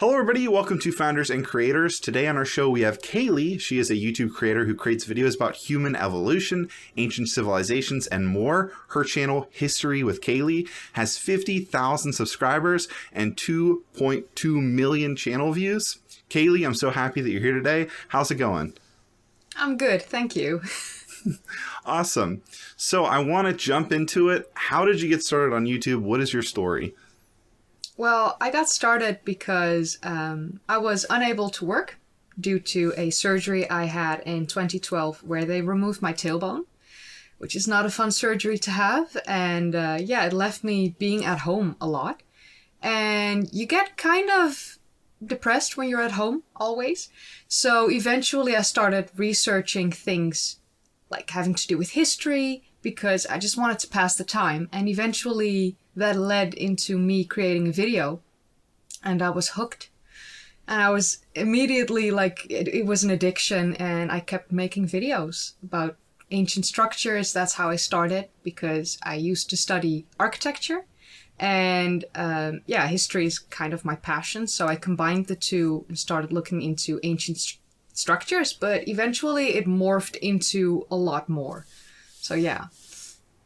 Hello everybody, welcome to Founders and Creators. Today on our show we have Kayleigh. She is a YouTube creator who creates videos about human evolution, ancient civilizations, and more. Her channel, History with Kayleigh, has 50,000 subscribers and 2.2 million channel views. Kayleigh, I'm so happy that you're here today. How's it going? I'm good, thank you. Awesome. So I want to jump into it. How did you get started on YouTube? What is your story? Well, I got started because I was unable to work due to a surgery I had in 2012 where they removed my tailbone, which is not a fun surgery to have. And it left me being at home a lot. And you get kind of depressed when you're at home always. So eventually I started researching things like having to do with history because I just wanted to pass the time. And eventually that led into me creating a video, and I was hooked. And I was immediately like, it was an addiction, and I kept making videos about ancient structures. That's how I started, because I used to study architecture, and history is kind of my passion. So I combined the two and started looking into ancient structures, but eventually it morphed into a lot more. So yeah.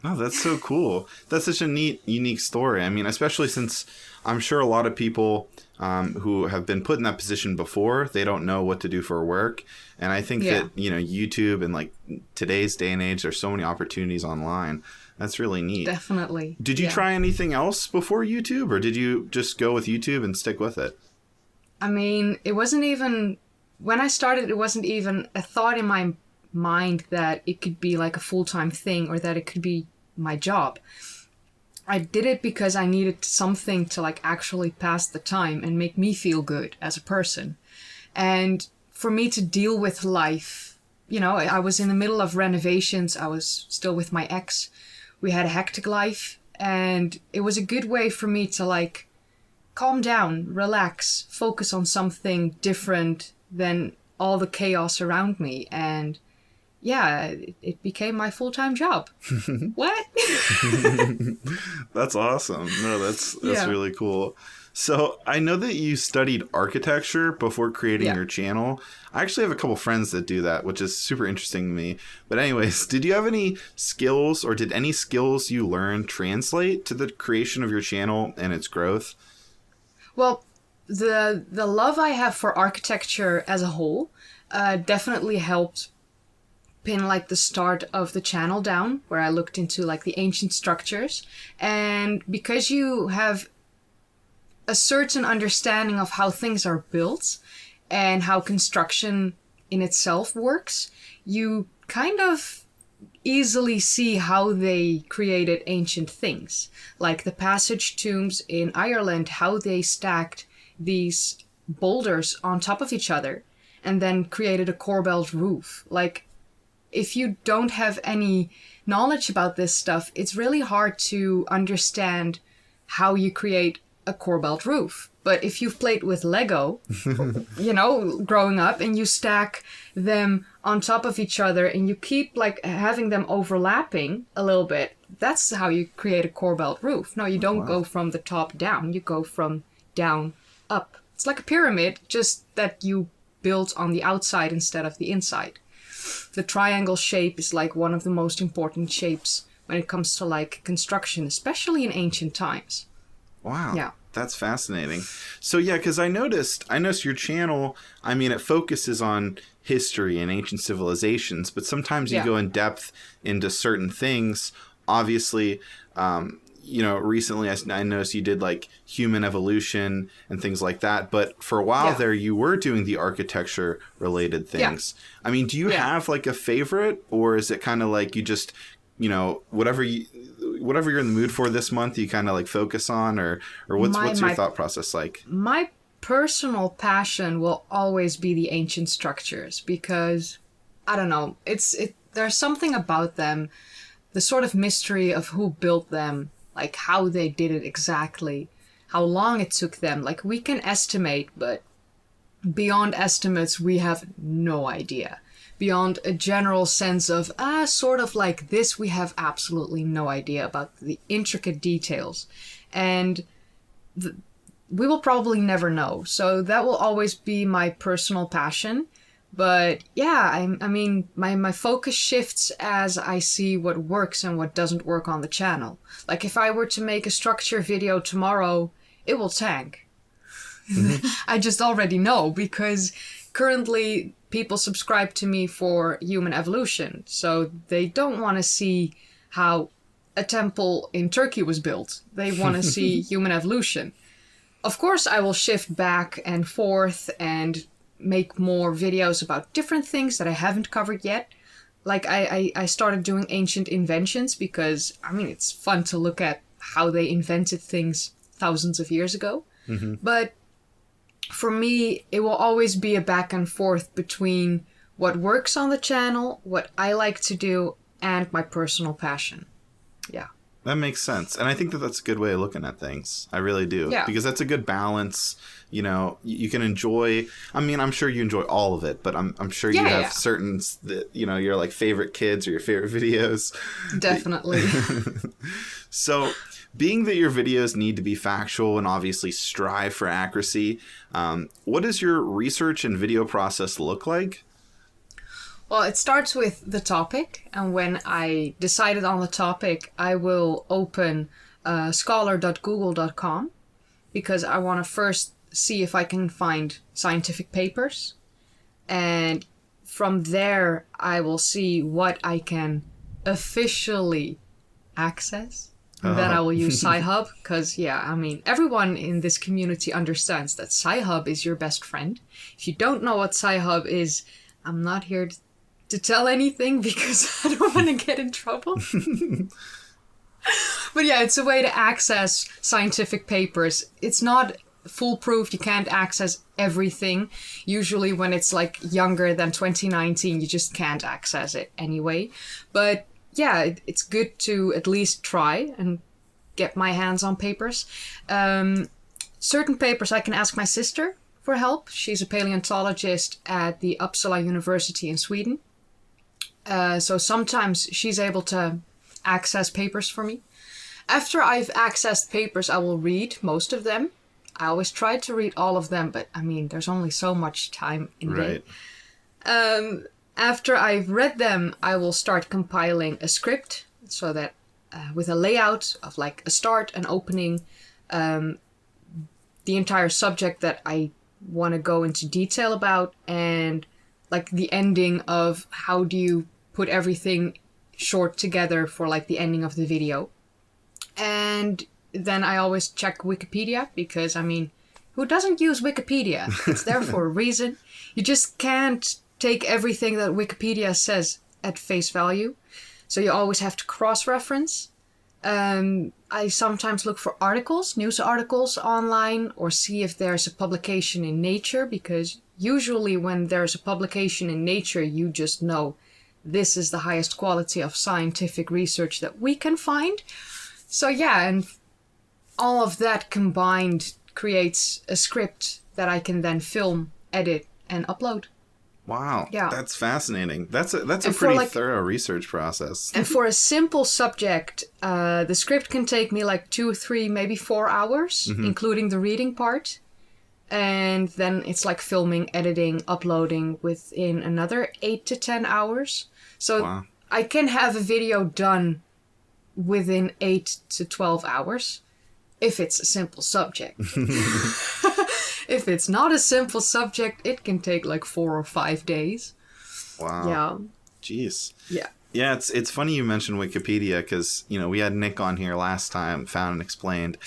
Oh, that's so cool. That's such a neat, unique story. I mean, especially since I'm sure a lot of people who have been put in that position before, they don't know what to do for work. And I think that, YouTube and like today's day and age, there's so many opportunities online. That's really neat. Definitely. Did you try anything else before YouTube, or did you just go with YouTube and stick with it? I mean, it wasn't even, when I started, it wasn't even a thought in my mind that it could be like a full-time thing or that it could be my job. I did it because I needed something to like actually pass the time and make me feel good as a person. And for me to deal with life, I was in the middle of renovations. I was still with my ex. We had a hectic life, and it was a good way for me to like calm down, relax, focus on something different than all the chaos around me. And it became my full-time job. What? That's awesome. No, that's really cool. So I know that you studied architecture before creating your channel. I actually have a couple friends that do that, which is super interesting to me. But anyways, did you have any skills, or did any skills you learn translate to the creation of your channel and its growth? Well, the love I have for architecture as a whole definitely helped pin like the start of the channel down, where I looked into like the ancient structures. And because you have a certain understanding of how things are built and how construction in itself works, you kind of easily see how they created ancient things. Like the passage tombs in Ireland, how they stacked these boulders on top of each other and then created a corbelled roof. Like, if you don't have any knowledge about this stuff, it's really hard to understand how you create a corbelled roof. But if you've played with Lego, growing up, and you stack them on top of each other and you keep like having them overlapping a little bit, that's how you create a corbelled roof. No, you don't go from the top down, you go from down up. It's like a pyramid, just that you build on the outside instead of the inside. The triangle shape is like one of the most important shapes when it comes to like construction, especially in ancient times. Wow. Yeah. That's fascinating. So because I noticed your channel, I mean, it focuses on history and ancient civilizations, but sometimes you go in depth into certain things. Obviously, recently I noticed you did like human evolution and things like that. But for a while there, you were doing the architecture related things. Yeah. I mean, do you have like a favorite, or is it kind of like you just, whatever you're in the mood for this month, you kind of like focus on, or what's your thought process like? My personal passion will always be the ancient structures because, I don't know, there's something about them, the sort of mystery of who built them, like how they did it exactly, how long it took them. Like we can estimate, but beyond estimates, we have no idea. Beyond a general sense of, sort of like this, we have absolutely no idea about the intricate details. And we will probably never know. So that will always be my personal passion. But yeah, I mean, my focus shifts as I see what works and what doesn't work on the channel. Like if I were to make a structure video tomorrow, it will tank. I just already know, because currently people subscribe to me for human evolution. So they don't want to see how a temple in Turkey was built. They want to see human evolution. Of course, I will shift back and forth and make more videos about different things that I haven't covered yet. Like I started doing ancient inventions because, I mean, it's fun to look at how they invented things thousands of years ago. Mm-hmm. But for me, it will always be a back and forth between what works on the channel, what I like to do, and my personal passion. Yeah. That makes sense. And I think that that's a good way of looking at things. I really do. Yeah. Because that's a good balance. You know, you can enjoy, I mean, I'm sure you enjoy all of it, but I'm sure you have certain, that, you know, your like favorite kids or your favorite videos. Definitely. So being that your videos need to be factual and obviously strive for accuracy, what does your research and video process look like? Well, it starts with the topic, and when I decided on the topic, I will open scholar.google.com, because I want to first see if I can find scientific papers, and from there I will see what I can officially access. And then I will use Sci-Hub, because, yeah, I mean, everyone in this community understands that Sci-Hub is your best friend. If you don't know what Sci-Hub is, I'm not here to tell anything because I don't want to get in trouble. But yeah, it's a way to access scientific papers. It's not foolproof. You can't access everything. Usually when it's like younger than 2019, you just can't access it anyway. But yeah, it's good to at least try and get my hands on papers. Certain papers I can ask my sister for help. She's a paleontologist at the Uppsala University in Sweden. So sometimes she's able to access papers for me. After I've accessed papers, I will read most of them. I always try to read all of them, but I mean, there's only so much time in the day. After I've read them, I will start compiling a script so that with a layout of like a start, an opening, the entire subject that I want to go into detail about, and like the ending of how do you put everything short together for like the ending of the video. And then I always check Wikipedia, because I mean, who doesn't use Wikipedia? It's there for a reason. You just can't take everything that Wikipedia says at face value. So you always have to cross-reference. I sometimes look for articles, news articles online, or see if there's a publication in Nature, because usually when there's a publication in Nature, you just know this is the highest quality of scientific research that we can find. So yeah, and all of that combined creates a script that I can then film, edit, and upload. Wow, yeah. That's fascinating. That's a pretty thorough research process. And for a simple subject, the script can take me like 2, 3, maybe 4 hours, including the reading part. And then it's like filming, editing, uploading within another 8 to 10 hours. So I can have a video done within 8 to 12 hours if it's a simple subject. If it's not a simple subject, it can take like 4 or 5 days. Wow. Yeah. Jeez. Yeah. Yeah, it's funny you mentioned Wikipedia, because, you know, we had Nick on here last time, Found and Explained.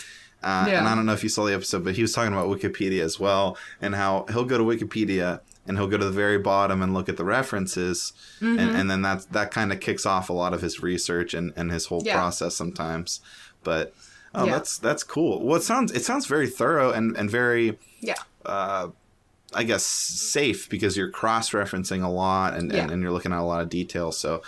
And I don't know if you saw the episode, but he was talking about Wikipedia as well, and how he'll go to Wikipedia and he'll go to the very bottom and look at the references. And then that kind of kicks off a lot of his research and his whole process sometimes. But that's cool. Well, it sounds very thorough and very I guess safe, because you're cross-referencing a lot and you're looking at a lot of detail. So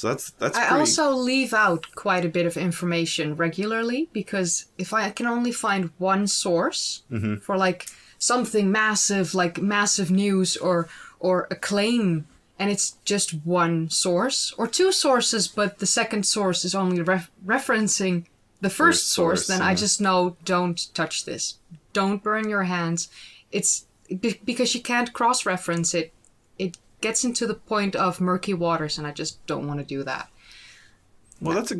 that's I also leave out quite a bit of information regularly, because if I can only find one source for like something massive, like massive news or a claim, and it's just one source or 2 sources, but the second source is only referencing the first source, then I just know, don't touch this. don't burn your hands. It's because you can't cross-reference it. It gets into the point of murky waters, and I just don't want to do that. Well, that's a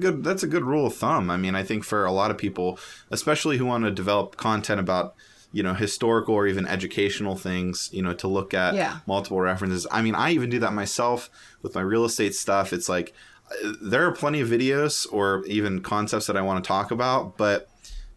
good rule of thumb. I mean, I think for a lot of people, especially who want to develop content about, historical or even educational things, to look at multiple references. I mean, I even do that myself with my real estate stuff. It's like there are plenty of videos or even concepts that I want to talk about, but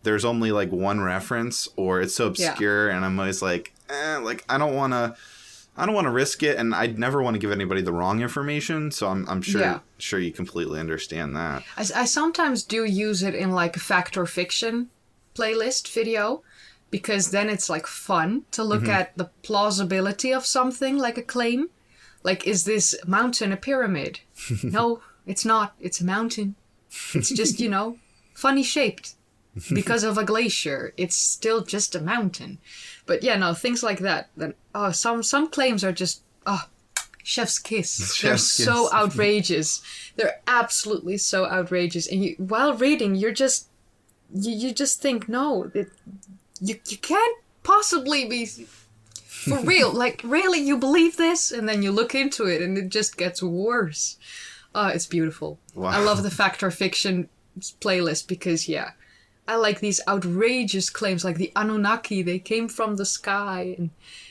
there's only like one reference, or it's so obscure, and I'm always like, I don't want to risk it, and I'd never want to give anybody the wrong information. So I'm sure you completely understand that. I sometimes do use it in like a fact or fiction playlist video, because then it's like fun to look at the plausibility of something, like a claim. Like, is this mountain a pyramid? No, it's not. It's a mountain. It's just, funny shaped because of a glacier. It's still just a mountain. But yeah, no, things like that. Then some claims are just chef's kiss. They're so outrageous. They're absolutely so outrageous. And while reading, you just think, no, you can't possibly be for real. Like, really, you believe this? And then you look into it, and it just gets worse. It's beautiful. Wow. I love the fact or fiction playlist because, I like these outrageous claims, like the Anunnaki, they came from the sky and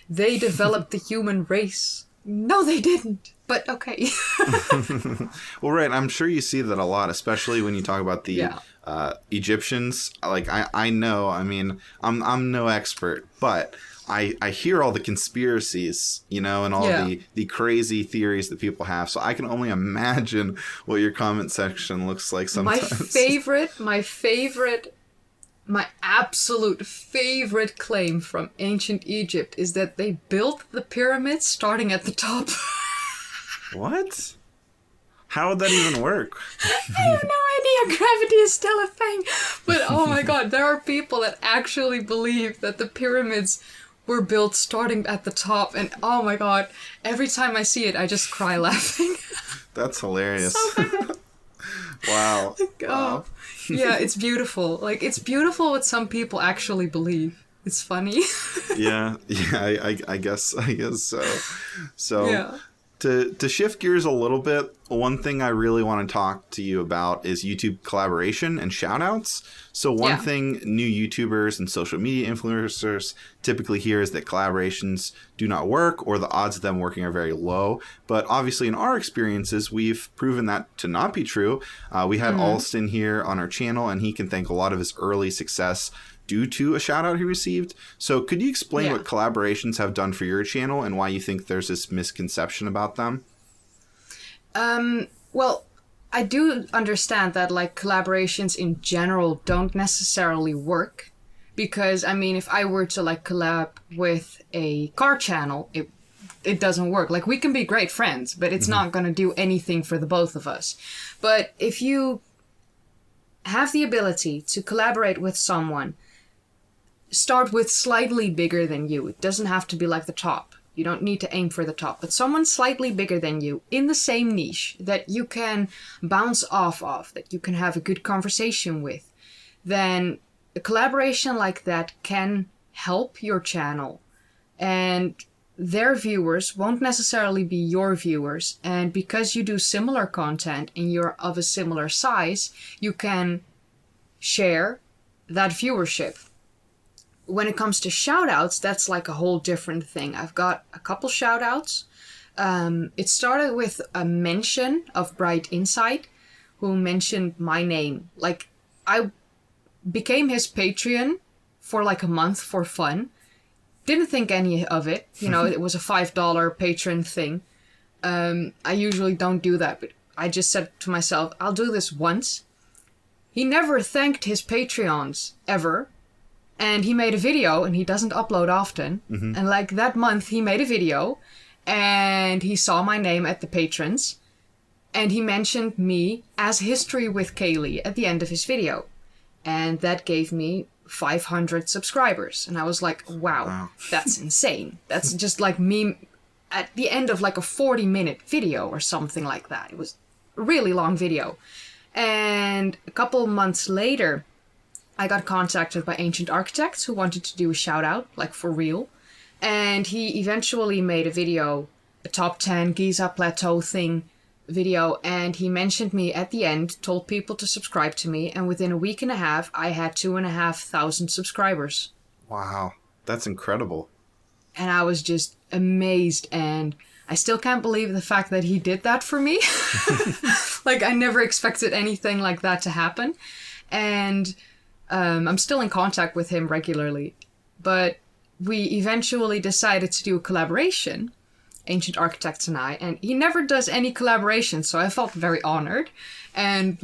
they developed the human race. No, they didn't. But okay. Well, right. I'm sure you see that a lot, especially when you talk about the Egyptians. Like, I know, I mean, I'm no expert, but I hear all the conspiracies, and all the crazy theories that people have. So I can only imagine what your comment section looks like sometimes. My absolute favorite claim from ancient Egypt is that they built the pyramids starting at the top. What? How would that even work? I have no idea. Gravity is still a thing. But oh my god, there are people that actually believe that the pyramids were built starting at the top. And oh my god, every time I see it, I just cry laughing. That's hilarious. So bad. Wow. Wow. Yeah, it's beautiful. Like, it's beautiful what some people actually believe. It's funny. I guess so. So to shift gears a little bit, one thing I really want to talk to you about is YouTube collaboration and shoutouts. So one thing new YouTubers and social media influencers typically hear is that collaborations do not work, or the odds of them working are very low. But obviously in our experiences, we've proven that to not be true. We had Alston here on our channel, and he can thank a lot of his early success due to a shout out he received. So could you explain what collaborations have done for your channel and why you think there's this misconception about them? Well, I do understand that like collaborations in general don't necessarily work, because I mean, if I were to like collab with a car channel, it doesn't work. Like, we can be great friends, but it's not going to do anything for the both of us. But if you have the ability to collaborate with someone, start with slightly bigger than you. It doesn't have to be like the top. You don't need to aim for the top, but someone slightly bigger than you in the same niche that you can bounce off of, that you can have a good conversation with, then a collaboration like that can help your channel. And their viewers won't necessarily be your viewers. And because you do similar content and you're of a similar size, you can share that viewership. When it comes to shoutouts, that's like a whole different thing. I've got a couple shoutouts. It started with a mention of Bright Insight, who mentioned my name. Like, I became his Patreon for like a month for fun. Didn't think any of it. It was a $5 patron thing. I usually don't do that, but I just said to myself, I'll do this once. He never thanked his Patreons, ever. And he made a video, and he doesn't upload often. And like that month, he made a video, and he saw my name at the patrons, and he mentioned me as History with Kayleigh at the end of his video. And that gave me 500 subscribers. And I was like, wow. That's insane. That's just like me at the end of like a 40-minute video or something like that. It was a really long video. And a couple months later, I got contacted by Ancient Architects who wanted to do a shout out, like for real. And he eventually made a video, a top 10 Giza Plateau thing video, and he mentioned me at the end, told people to subscribe to me, and within a week and a half, I had 2,500 subscribers. Wow, that's incredible. And I was just amazed, and I still can't believe the fact that he did that for me. Like, I never expected anything like that to happen. And I'm still in contact with him regularly. But we eventually decided to do a collaboration, Ancient Architects and I, and he never does any collaboration, so I felt very honored. And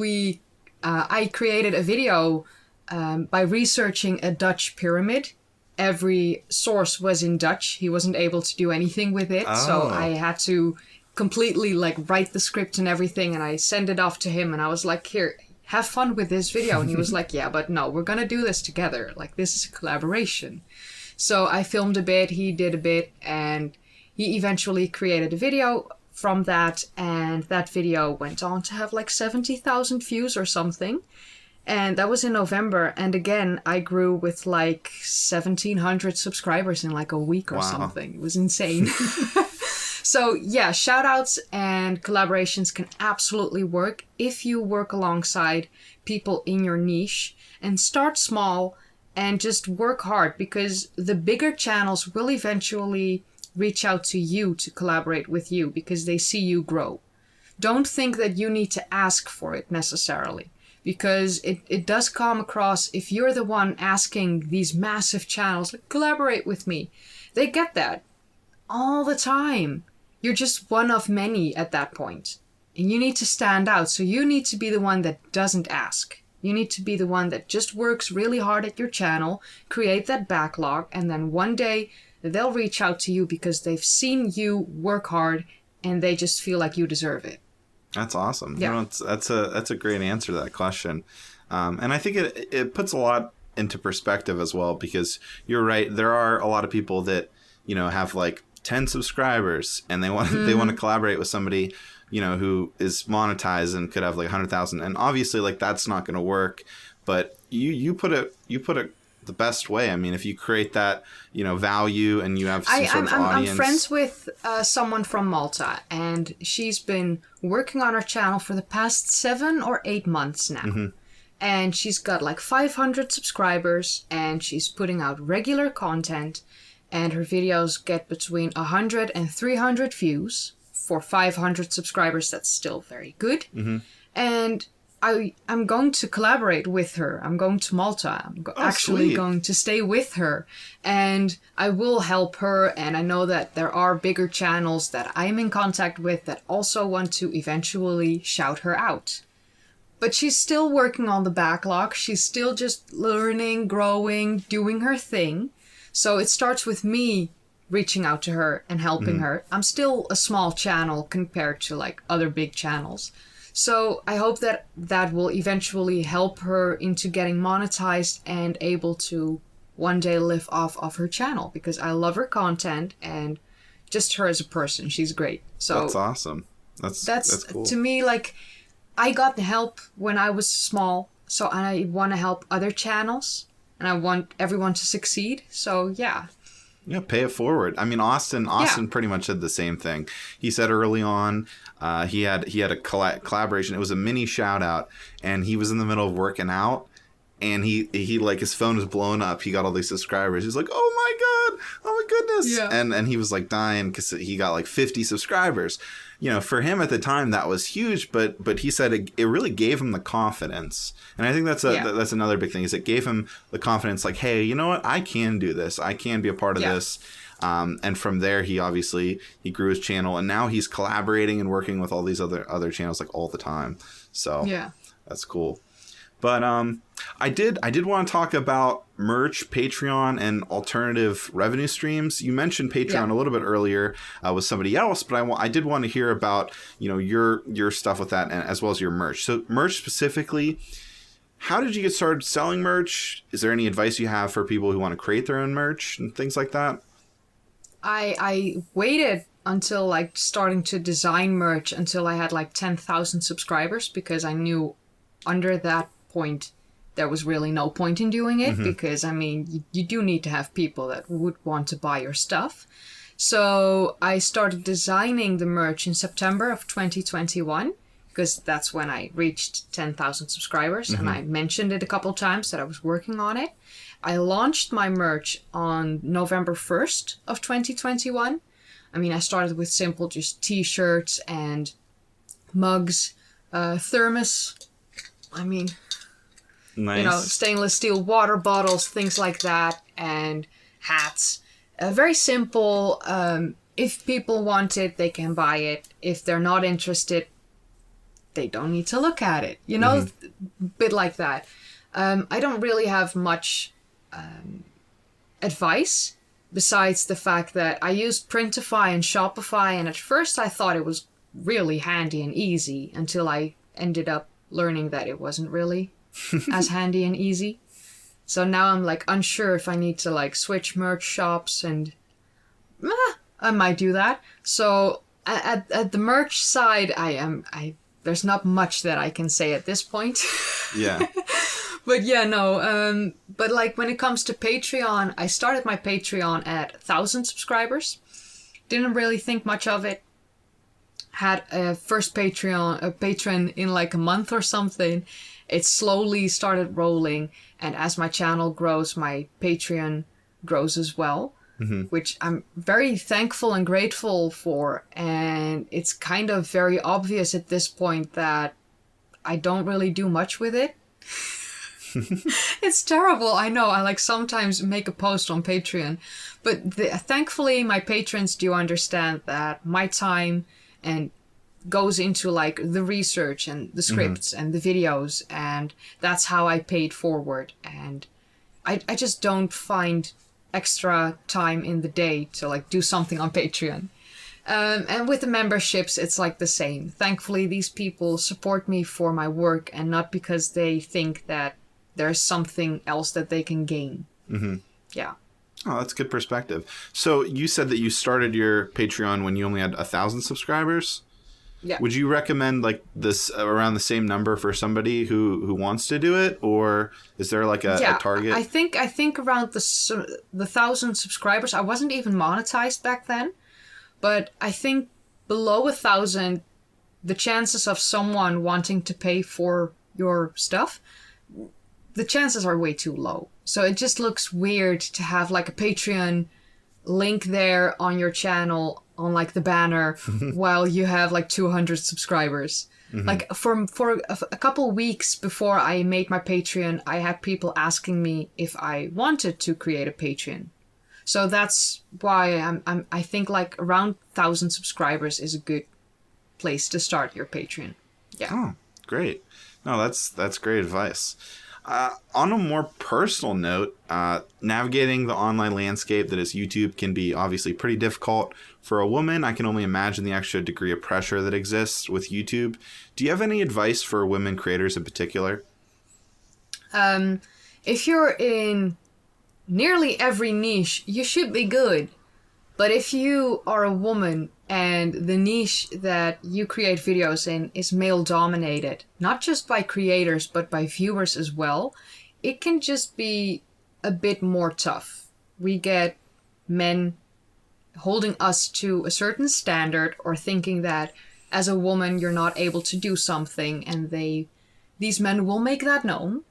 I created a video by researching a Dutch pyramid. Every source was in Dutch. He wasn't able to do anything with it, so I had to completely like write the script and everything, and I sent it off to him, and I was like, here, have fun with this video. And he was like, yeah, but no, we're gonna do this together. Like, this is a collaboration. So I filmed a bit, he did a bit, and he eventually created a video from that, and that video went on to have like 70,000 views or something. And that was in November, and again, I grew with like 1,700 subscribers in like a week or something. It was insane. So yeah, shoutouts and collaborations can absolutely work if you work alongside people in your niche, and start small and just work hard, because the bigger channels will eventually reach out to you to collaborate with you because they see you grow. Don't think that you need to ask for it necessarily, because it does come across, if you're the one asking these massive channels, like, collaborate with me, they get that all the time. You're just one of many at that point, and you need to stand out. So you need to be the one that doesn't ask. You need to be the one that just works really hard at your channel, create that backlog, and then one day they'll reach out to you because they've seen you work hard and they just feel like you deserve it. That's awesome. Yeah. You know, that's a great answer to that question. And I think it puts a lot into perspective as well, because you're right. There are a lot of people that, you know, have like 10 subscribers and they want to collaborate with somebody, you know, who is monetized and could have like 100,000. And obviously, like, that's not going to work. But you put it the best way. I mean, if you create that, you know, value, and you have some sort of audience. I'm friends with someone from Malta, and she's been working on her channel for the past 7 or 8 months now. Mm-hmm. And she's got like 500 subscribers, and she's putting out regular content, and her videos get between 100 and 300 views. For 500 subscribers, that's still very good. Mm-hmm. And I'm going to collaborate with her. I'm going to Malta. I'm actually going to stay with her. And I will help her. And I know that there are bigger channels that I'm in contact with that also want to eventually shout her out. But she's still working on the backlog. She's still just learning, growing, doing her thing. So it starts with me reaching out to her and helping her. I'm still a small channel compared to like other big channels. So I hope that that will eventually help her into getting monetized and able to one day live off of her channel, because I love her content and just her as a person. She's great. So that's awesome. That's cool. To me, like, I got the help when I was small, so I want to help other channels and I want everyone to succeed. So yeah. Yeah, pay it forward. I mean, Austin pretty much did the same thing. He said early on, he had a collaboration. It was a mini shout out, and he was in the middle of working out, and he like, his phone was blowing up. He got all these subscribers. He's like, oh my God, oh my goodness. Yeah. And he was like dying because he got like 50 subscribers. You know, for him at the time, that was huge, but he said it really gave him the confidence. And I think that's another big thing, is it gave him the confidence, like, hey, you know what? I can do this. I can be a part of this. And from there, he grew his channel, and now he's collaborating and working with all these other channels like all the time. So that's cool. But I did want to talk about merch, Patreon, and alternative revenue streams. You mentioned Patreon a little bit earlier with somebody else, but I did want to hear about, you know, your stuff with that, and as well as your merch. So merch specifically, how did you get started selling merch? Is there any advice you have for people who want to create their own merch and things like that? I waited until like starting to design merch until I had like 10,000 subscribers, because I knew under that point there was really no point in doing it because, I mean, you do need to have people that would want to buy your stuff. So I started designing the merch in September of 2021 because that's when I reached 10,000 subscribers and I mentioned it a couple times that I was working on it. I launched my merch on November 1st of 2021. I mean, I started with simple just t-shirts and mugs, thermos, I mean, nice. You know, stainless steel water bottles, things like that, and hats. Very simple. If people want it, they can buy it. If they're not interested, they don't need to look at it. You know, a bit like that. I don't really have much advice besides the fact that I used Printify and Shopify, and at first I thought it was really handy and easy until I ended up learning that it wasn't really as handy and easy. So now I'm like unsure if I need to like switch merch shops, and I might do that. So at the merch side, there's not much that I can say at this point. Yeah. But yeah, no. But like when it comes to Patreon, I started my Patreon at 1,000 subscribers. Didn't really think much of it. Had a first patron in like a month or something. It slowly started rolling, and as my channel grows, my Patreon grows as well, which I'm very thankful and grateful for. And it's kind of very obvious at this point that I don't really do much with it. It's terrible, I know. I like sometimes make a post on Patreon, but thankfully my patrons do understand that my time and goes into like the research and the scripts and the videos, and that's how I paid forward. And I just don't find extra time in the day to like do something on Patreon. And with the memberships, it's like the same. Thankfully, these people support me for my work and not because they think that there's something else that they can gain. Yeah. Oh, that's a good perspective. So you said that you started your Patreon when you only had 1,000 subscribers? Yeah. Would you recommend like this around the same number for somebody who wants to do it, or is there like a target? I think around the 1,000 subscribers. I wasn't even monetized back then, but I think below 1,000, the chances of someone wanting to pay for your stuff, the chances are way too low. So it just looks weird to have like a Patreon link there on your channel on like the banner while you have like 200 subscribers. Like for a couple weeks before I made my Patreon, I had people asking me if I wanted to create a Patreon. So that's why I think like around 1,000 subscribers is a good place to start your Patreon. Yeah. Oh, great. No, that's great advice. On a more personal note, navigating the online landscape that is YouTube can be obviously pretty difficult. For a woman, I can only imagine the extra degree of pressure that exists with YouTube. Do you have any advice for women creators in particular? If you're in nearly every niche, you should be good. But if you are a woman and the niche that you create videos in is male dominated, not just by creators, but by viewers as well, it can just be a bit more tough. We get men holding us to a certain standard or thinking that as a woman you're not able to do something, and these men will make that known,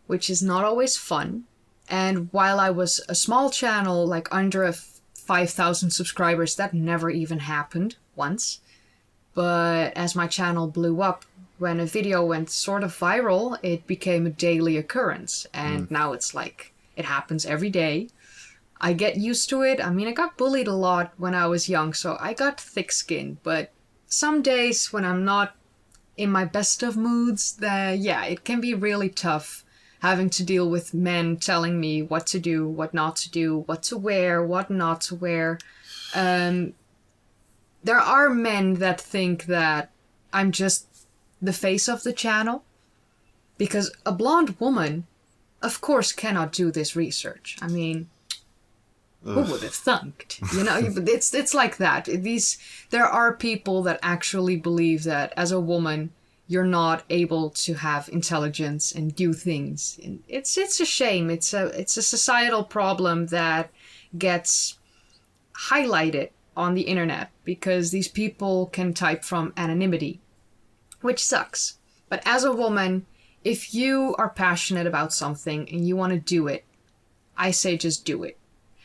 which is not always fun. And while I was a small channel, like under 5,000 subscribers, that never even happened once. But as my channel blew up, when a video went sort of viral, it became a daily occurrence. And now it's like, it happens every day. I get used to it. I mean, I got bullied a lot when I was young, so I got thick skin. But some days when I'm not in my best of moods, it can be really tough having to deal with men telling me what to do, what not to do, what to wear, what not to wear. There are men that think that I'm just the face of the channel, because a blonde woman, of course, cannot do this research. I mean, who would have thunk? You know, it's like that. There are people that actually believe that as a woman, you're not able to have intelligence and do things. And it's a shame. It's a societal problem that gets highlighted on the internet because these people can type from anonymity, which sucks. But as a woman, if you are passionate about something and you want to do it, I say just do it.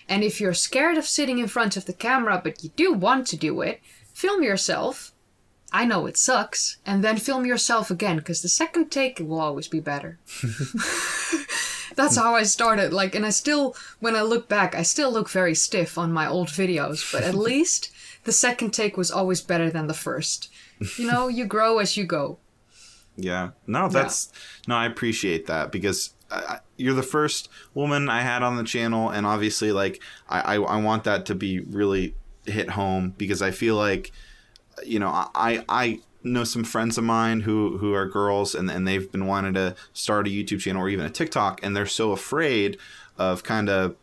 And if you're scared of sitting in front of the camera, but you do want to do it, film yourself. I know it sucks. And then film yourself again, because the second take will always be better. That's how I started. Like, and I still, when I look back, I still look very stiff on my old videos. But at least the second take was always better than the first. You know, you grow as you go. Yeah. No, no, I appreciate that because you're the first woman I had on the channel. And obviously, like, I want that to be really hit home because I feel like, you know, I know some friends of mine who are girls and they've been wanting to start a YouTube channel or even a TikTok, and they're so afraid of kind of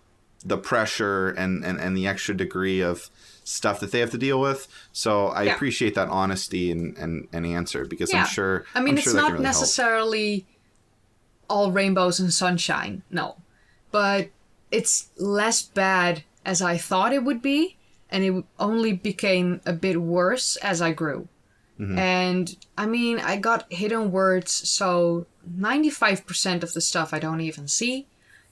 the pressure and the extra degree of stuff that they have to deal with. So I appreciate that honesty and answer because I'm sure it's not really necessarily all rainbows and sunshine, no. But it's less bad as I thought it would be, and it only became a bit worse as I grew. Mm-hmm. And I mean, I got hidden words, so 95% of the stuff I don't even see.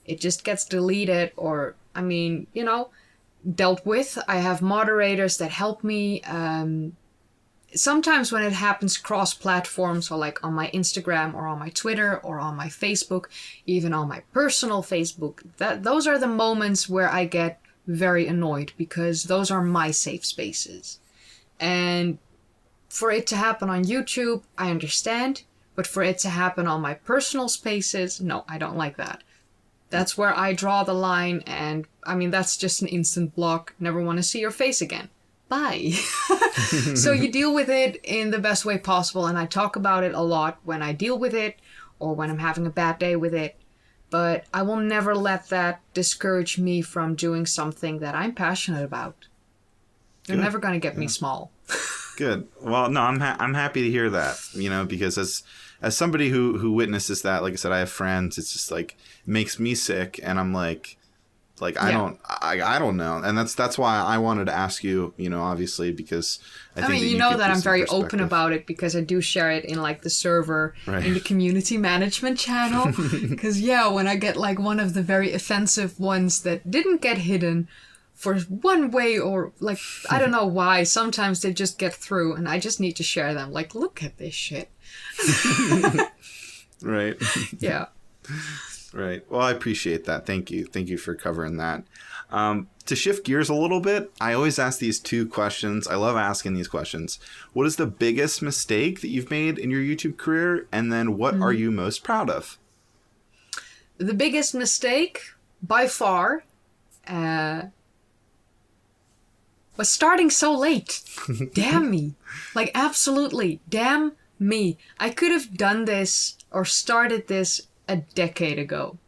It just gets deleted or, I mean, you know, dealt with. I have moderators that help me. Sometimes when it happens cross-platform, so like on my Instagram or on my Twitter or on my Facebook, even on my personal Facebook, those are the moments where I get very annoyed because those are my safe spaces. And for it to happen on YouTube, I understand. But for it to happen on my personal spaces, no, I don't like that. That's where I draw the line. And I mean, that's just an instant block. Never want to see your face again. Bye. So you deal with it in the best way possible. And I talk about it a lot when I deal with it or when I'm having a bad day with it. But I will never let that discourage me from doing something that I'm passionate about. They're never going to get me small. Good. Well, no, I'm happy to hear that, you know, because as somebody who witnesses that, like I said, I have friends, it's just like makes me sick. And I'm like I don't know. And that's why I wanted to ask you, you know, obviously, because I think you know that I'm very open about it because I do share it in like the server in the community management channel. Because when I get like one of the very offensive ones that didn't get hidden for one way or like, I don't know why, sometimes they just get through and I just need to share them. Like, look at this shit. Right. Yeah. Right. Well, I appreciate that. Thank you. Thank you for covering that. To shift gears a little bit, I always ask these two questions. I love asking these questions. What is the biggest mistake that you've made in your YouTube career? And then what are you most proud of? The biggest mistake, by far, was starting so late. Damn me. Like, absolutely. Damn me. I could have done this or started this a decade ago.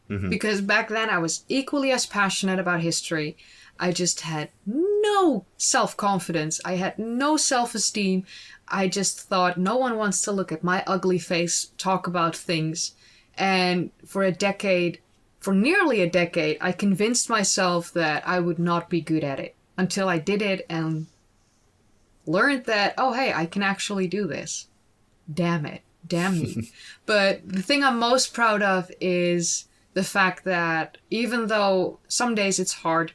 Mm-hmm. Because back then I was equally as passionate about history. I just had no self-confidence. I had no self-esteem. I just thought no one wants to look at my ugly face, talk about things. And for nearly a decade, I convinced myself that I would not be good at it until I did it and learned that, oh, hey, I can actually do this. Damn it. Damn me. But the thing I'm most proud of is the fact that even though some days it's hard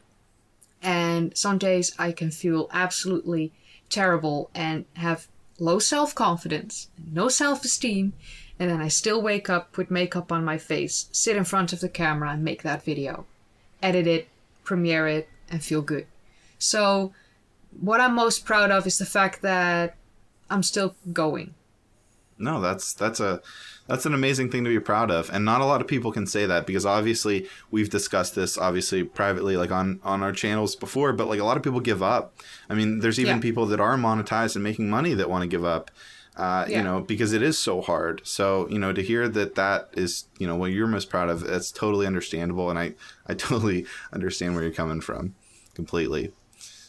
and some days I can feel absolutely terrible and have low self-confidence, no self-esteem, and then I still wake up, put makeup on my face, sit in front of the camera and make that video, edit it, premiere it, and feel good. So what I'm most proud of is the fact that I'm still going. No, that's an amazing thing to be proud of. And not a lot of people can say that because obviously we've discussed this obviously privately like on our channels before, but like a lot of people give up. I mean, there's even people that are monetized and making money that want to give up, you know, because it is so hard. So, you know, to hear that is, you know, what you're most proud of, that's totally understandable. And I totally understand where you're coming from completely.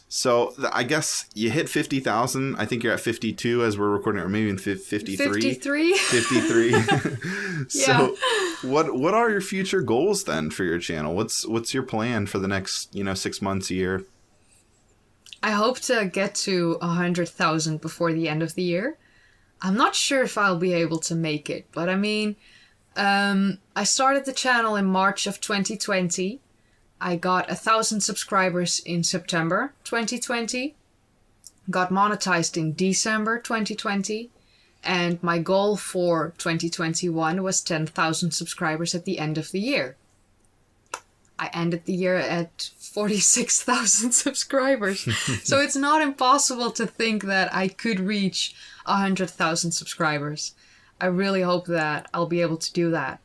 So I guess you hit 50,000. I think you're at 52 as we're recording, or maybe even 53. 53? 53. Yeah. So what are your future goals then for your channel? What's your plan for the next, 6 months, a year? I hope to get to 100,000 before the end of the year. I'm not sure if I'll be able to make it, but I mean, I started the channel in March of 2020. I got 1,000 subscribers in September 2020, got monetized in December 2020, and my goal for 2021 was 10,000 subscribers at the end of the year. I ended the year at 46,000 subscribers. So it's not impossible to think that I could reach 100,000 subscribers. I really hope that I'll be able to do that.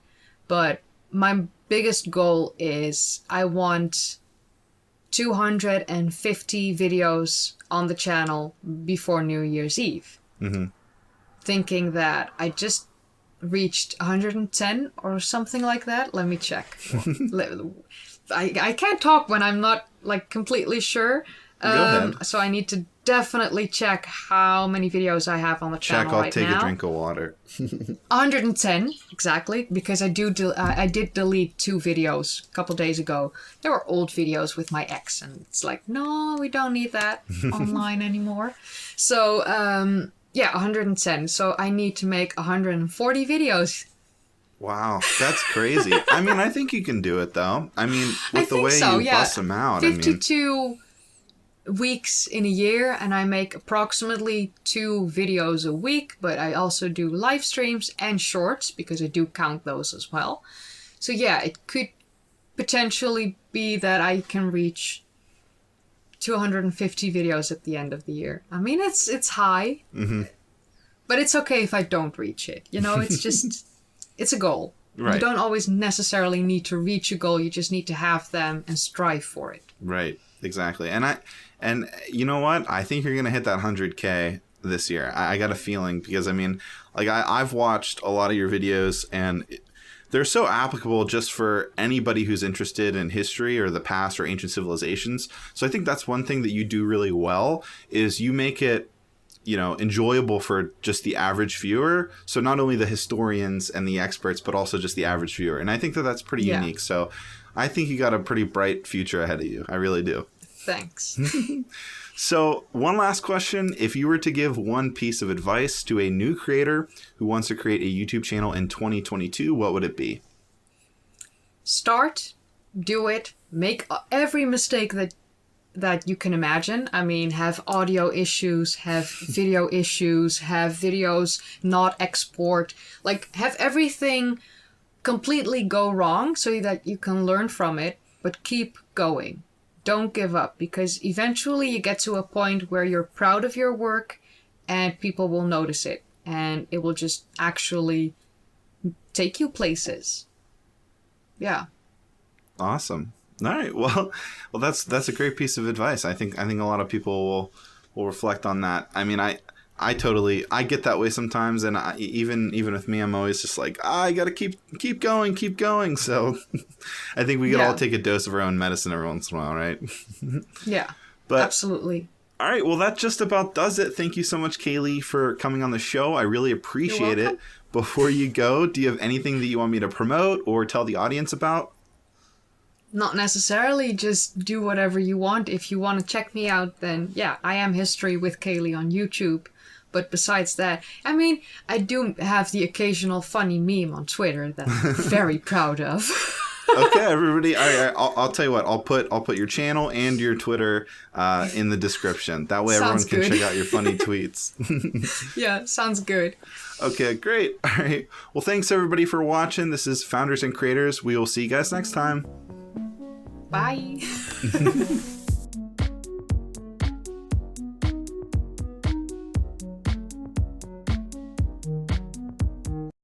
But my biggest goal is I want 250 videos on the channel before New Year's Eve. Mm-hmm. Thinking that I just reached 110 or something like that. Let me check. I can't talk when I'm not like completely sure. Go ahead. So I need to definitely check how many videos I have on the channel right now. I'll take a drink of water. 110, exactly, because I did delete 2 videos a couple days ago. They were old videos with my ex, and it's like, no, we don't need that online anymore. So, 110. So I need to make 140 videos. Wow, that's crazy. I mean, I think you can do it, though. I mean, with the way you bust them out. 52 weeks in a year, and I make approximately 2 videos a week, but I also do live streams and shorts, because I do count those as well. So yeah, it could potentially be that I can reach 250 videos at the end of the year. I mean, it's high, but it's okay if I don't reach it. It's just... It's a goal. Right. You don't always necessarily need to reach a goal. You just need to have them and strive for it. Right. Exactly. And you know what? I think you're going to hit that 100K this year. I got a feeling, because I mean, like I've watched a lot of your videos, and they're so applicable just for anybody who's interested in history or the past or ancient civilizations. So I think that's one thing that you do really well, is you make it, enjoyable for just the average viewer. So not only the historians and the experts, but also just the average viewer. And I think that that's pretty unique. So I think you got a pretty bright future ahead of you. I really do. Thanks. So one last question. If you were to give one piece of advice to a new creator who wants to create a YouTube channel in 2022, what would it be? Start, do it, make every mistake that you can imagine. I mean, have audio issues, have video issues, have videos not export, like have everything completely go wrong so that you can learn from it, but keep going. Don't give up, because eventually you get to a point where you're proud of your work and people will notice it, and it will just actually take you places. Yeah. Awesome. All right. Well, that's a great piece of advice. I think a lot of people will reflect on that. I mean, I I get that way sometimes, and even with me, I'm always just like, I gotta keep going. So I think we could all take a dose of our own medicine every once in a while, right? Yeah, but absolutely. All right, well, that just about does it. Thank you so much, Kayleigh, for coming on the show. I really appreciate it. Before you go, do you have anything that you want me to promote or tell the audience about? Not necessarily. Just do whatever you want. If you want to check me out, then yeah, I am History with Kayleigh on YouTube. But besides that, I mean, I do have the occasional funny meme on Twitter that I'm very proud of. Okay, everybody. I'll tell you what. I'll put your channel and your Twitter in the description. That way, everyone can check out your funny tweets. Yeah, sounds good. Okay, great. All right. Well, thanks everybody for watching. This is Founders and Creators. We will see you guys next time. Bye.